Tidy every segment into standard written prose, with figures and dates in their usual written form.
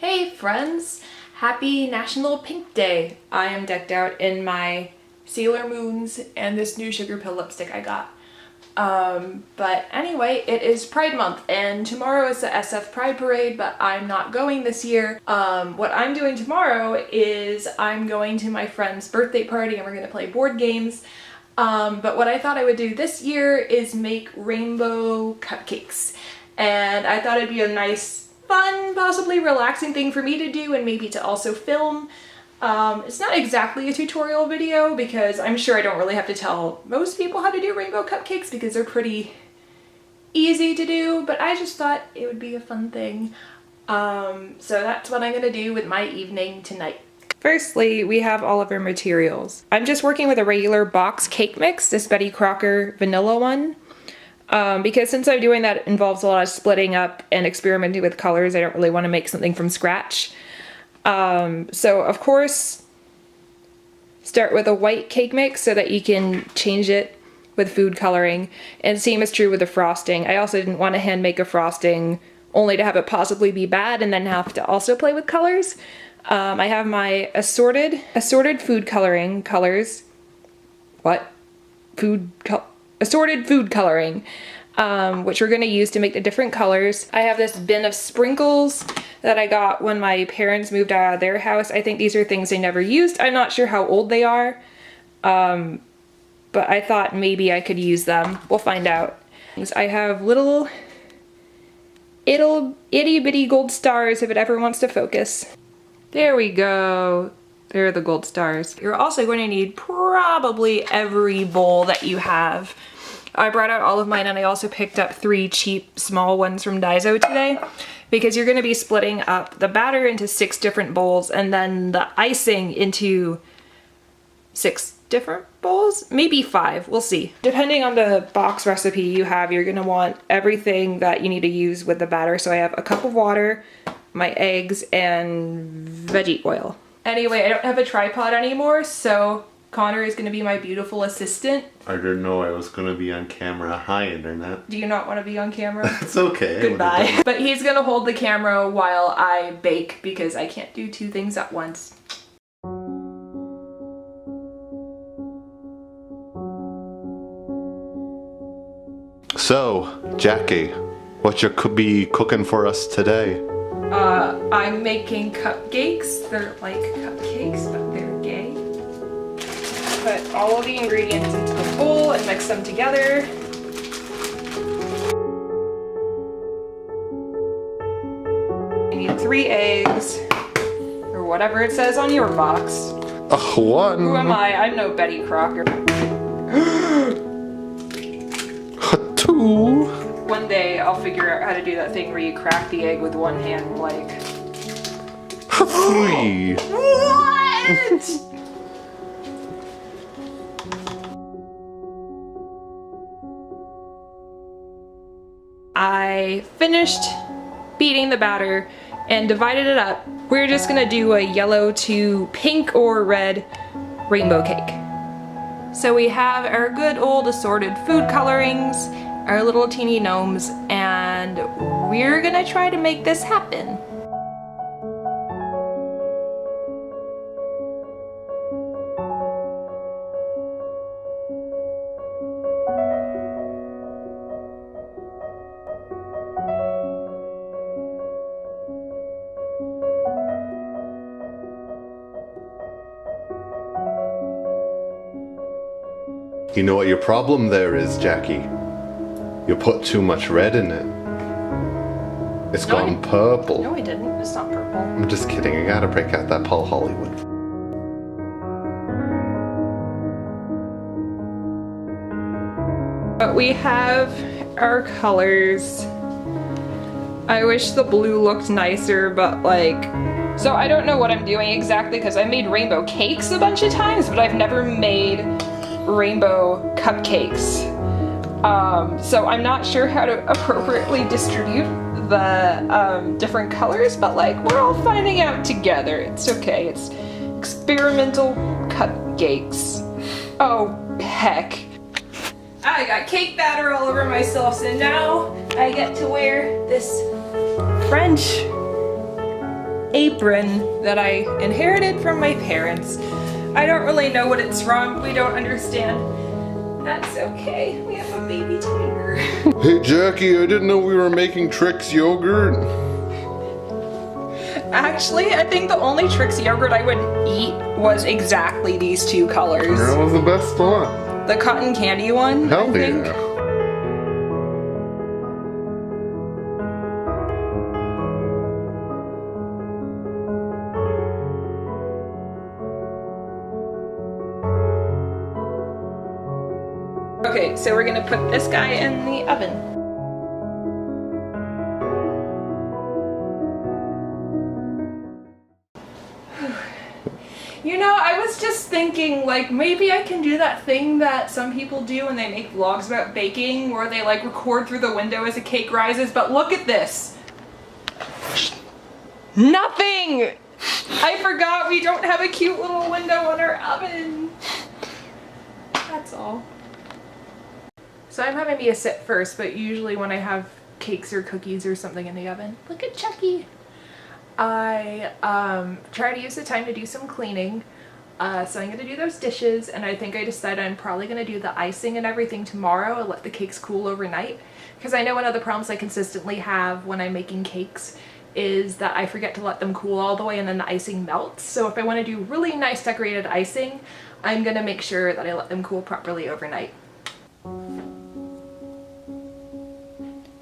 Hey friends! Happy National Pink Day! I am decked out in my Sailor Moons and this new sugar pill lipstick I got. But anyway, it is Pride Month and tomorrow is the SF Pride Parade, but I'm not going this year. What I'm doing tomorrow is I'm going to my friend's birthday party and we're gonna play board games. But what I thought I would do this year is make rainbow cupcakes. And I thought it'd be a nice, fun, possibly relaxing thing for me to do and maybe to also film. It's not exactly a tutorial video because I'm sure I don't really have to tell most people how to do rainbow cupcakes because they're pretty easy to do, but I just thought it would be a fun thing. So that's what I'm gonna do with my evening tonight. Firstly, we have all of our materials. I'm just working with a regular box cake mix, this Betty Crocker vanilla one. Because since I'm doing that, it involves a lot of splitting up and experimenting with colors. I don't really want to make something from scratch. So of course, start with a white cake mix so that you can change it with food coloring. And same is true with the frosting. I also didn't want to hand make a frosting only to have it possibly be bad and then have to also play with colors. I have my assorted food coloring colors. What? Assorted food coloring, which we're going to use to make the different colors. I have this bin of sprinkles that I got when my parents moved out of their house. I think these are things they never used. I'm not sure how old they are, but I thought maybe I could use them. We'll find out. I have little itty bitty gold stars if it ever wants to focus. There we go. There are the gold stars. You're also going to need probably every bowl that you have. I brought out all of mine and I also picked up 3 cheap small ones from Daiso today because you're going to be splitting up the batter into 6 different bowls and then the icing into 6 different bowls? Maybe 5, we'll see. Depending on the box recipe you have, you're going to want everything that you need to use with the batter. So I have a cup of water, my eggs, and veggie oil. Anyway, I don't have a tripod anymore, so Connor is going to be my beautiful assistant. I didn't know I was going to be on camera. Hi, Internet. Do you not want to be on camera? It's okay. Goodbye. But he's going to hold the camera while I bake because I can't do 2 things at once. So, Jackie, what you could be cooking for us today? I'm making cupcakes. They're like cupcakes, but they're gay. Put all of the ingredients into the bowl and mix them together. You need 3 eggs, or whatever it says on your box. 1. Who am I? I'm no Betty Crocker. 2. One day I'll figure out how to do that thing where you crack the egg with one hand, like... 3. What? I finished beating the batter and divided it up. We're just gonna do a yellow to pink or red rainbow cake. So we have our good old assorted food colorings, our little teeny gnomes, and we're gonna try to make this happen. You know what your problem there is, Jackie? You put too much red in it. It's gone purple. No, I didn't. It's not purple. I'm just kidding. I gotta break out that Paul Hollywood. But we have our colors. I wish the blue looked nicer, but like... So I don't know what I'm doing exactly because I made rainbow cakes a bunch of times, but I've never made rainbow cupcakes. So I'm not sure how to appropriately distribute the different colors, but like we're all finding out together. It's okay. It's experimental cupcakes. Oh, heck. I got cake batter all over myself, so now I get to wear this French apron that I inherited from my parents. I don't really know what it's from. We don't understand. That's okay. We have a baby tiger. Hey Jackie, I didn't know we were making Trix yogurt. Actually, I think the only Trix yogurt I would eat was exactly these two colors. That was the best one. The cotton candy one, Hell I think. yeah. Okay, so we're gonna put this guy in the oven. You know, I was just thinking, like, maybe I can do that thing that some people do when they make vlogs about baking, where they, like, record through the window as a cake rises, but look at this! Nothing! I forgot we don't have a cute little window on our oven. That's all. So I'm having Mia sit first, but usually when I have cakes or cookies or something in the oven, look at Chucky! I try to use the time to do some cleaning, so I'm going to do those dishes, and I think I decided I'm probably going to do the icing and everything tomorrow and let the cakes cool overnight, because I know one of the problems I consistently have when I'm making cakes is that I forget to let them cool all the way and then the icing melts. So if I want to do really nice decorated icing, I'm going to make sure that I let them cool properly overnight.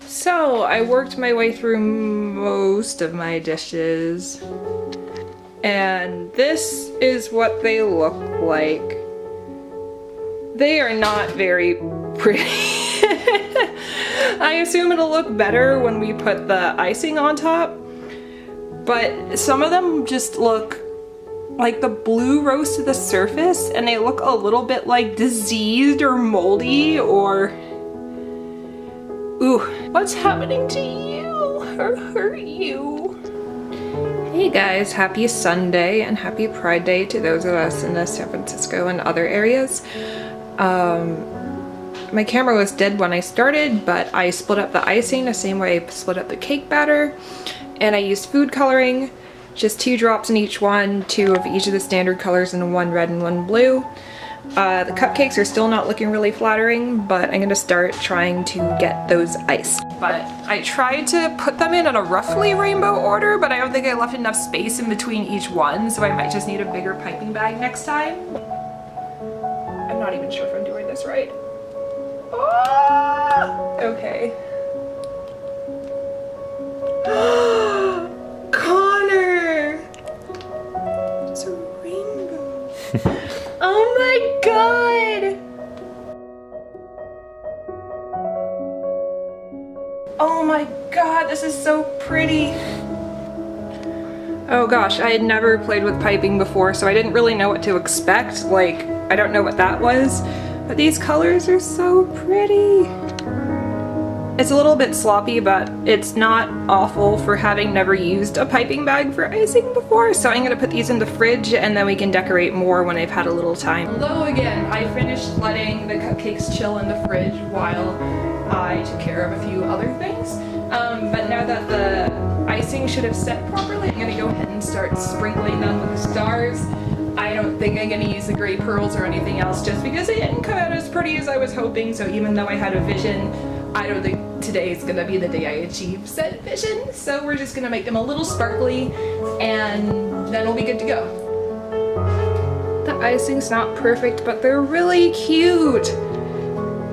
So I worked my way through most of my dishes, and this is what they look like. They are not very pretty. I assume it'll look better when we put the icing on top, but some of them just look like the blue rose to the surface, and they look a little bit like diseased or moldy or... Ooh, what's happening to you? Or hurt you? Hey guys, happy Sunday and happy Pride Day to those of us in the San Francisco and other areas. My camera was dead when I started, but I split up the icing the same way I split up the cake batter, and I used food coloring, just 2 drops in each one, 2 of each of the standard colors and 1 red and 1 blue. The cupcakes are still not looking really flattering, but I'm gonna start trying to get those iced. But I tried to put them in a roughly rainbow order, but I don't think I left enough space in between each one, so I might just need a bigger piping bag next time. I'm not even sure if I'm doing this right. Ah! Okay. Connor! It's a rainbow. Oh my god! Oh my god, this is so pretty. Oh gosh, I had never played with piping before, so I didn't really know what to expect. Like, I don't know what that was, but these colors are so pretty. It's a little bit sloppy, but it's not awful for having never used a piping bag for icing before, so I'm gonna put these in the fridge and then we can decorate more when I've had a little time. Hello again. I finished letting the cupcakes chill in the fridge while I took care of a few other things, but now that the icing should have set properly, I'm gonna go ahead and start sprinkling them with the stars. I don't think I'm gonna use the gray pearls or anything else just because it didn't come out as pretty as I was hoping, so even though I had a vision, I don't think today is gonna be the day I achieve said vision, so we're just gonna make them a little sparkly and then we'll be good to go. The icing's not perfect, but they're really cute.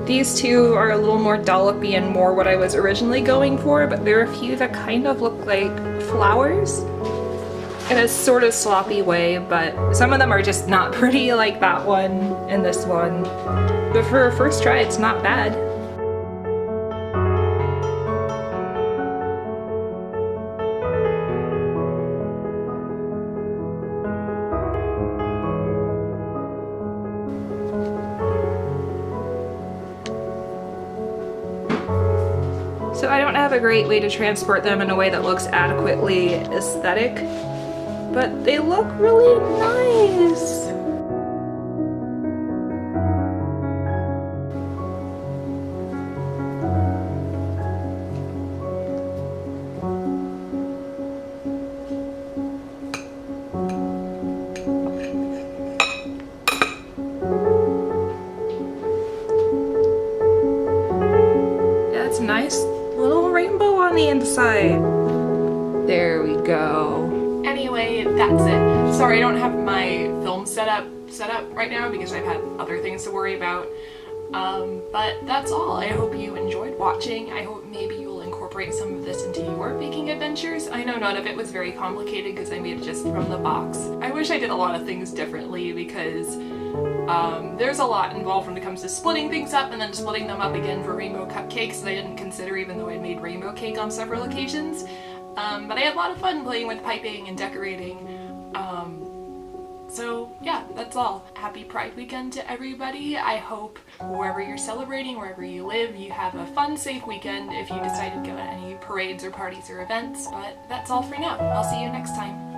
These two are a little more dollopy and more what I was originally going for, but there are a few that kind of look like flowers in a sort of sloppy way, but some of them are just not pretty like that one and this one. But for a first try, it's not bad. So I don't have a great way to transport them in a way that looks adequately aesthetic, but they look really nice. side. There we go. Anyway, that's it. Sorry, I don't have my film set up right now because I've had other things to worry about. But that's all. I hope you enjoyed watching. I hope maybe you'll incorporate some of this into your baking adventures. I know none of it was very complicated because I made it just from the box. I wish I did a lot of things differently because there's a lot involved when it comes to splitting things up and then splitting them up again for rainbow cupcakes that I didn't consider even though I made rainbow cake on several occasions. But I had a lot of fun playing with piping and decorating. So yeah, that's all. Happy Pride weekend to everybody. I hope wherever you're celebrating, wherever you live, you have a fun, safe weekend if you decide to go to any parades or parties or events. But that's all for now. I'll see you next time.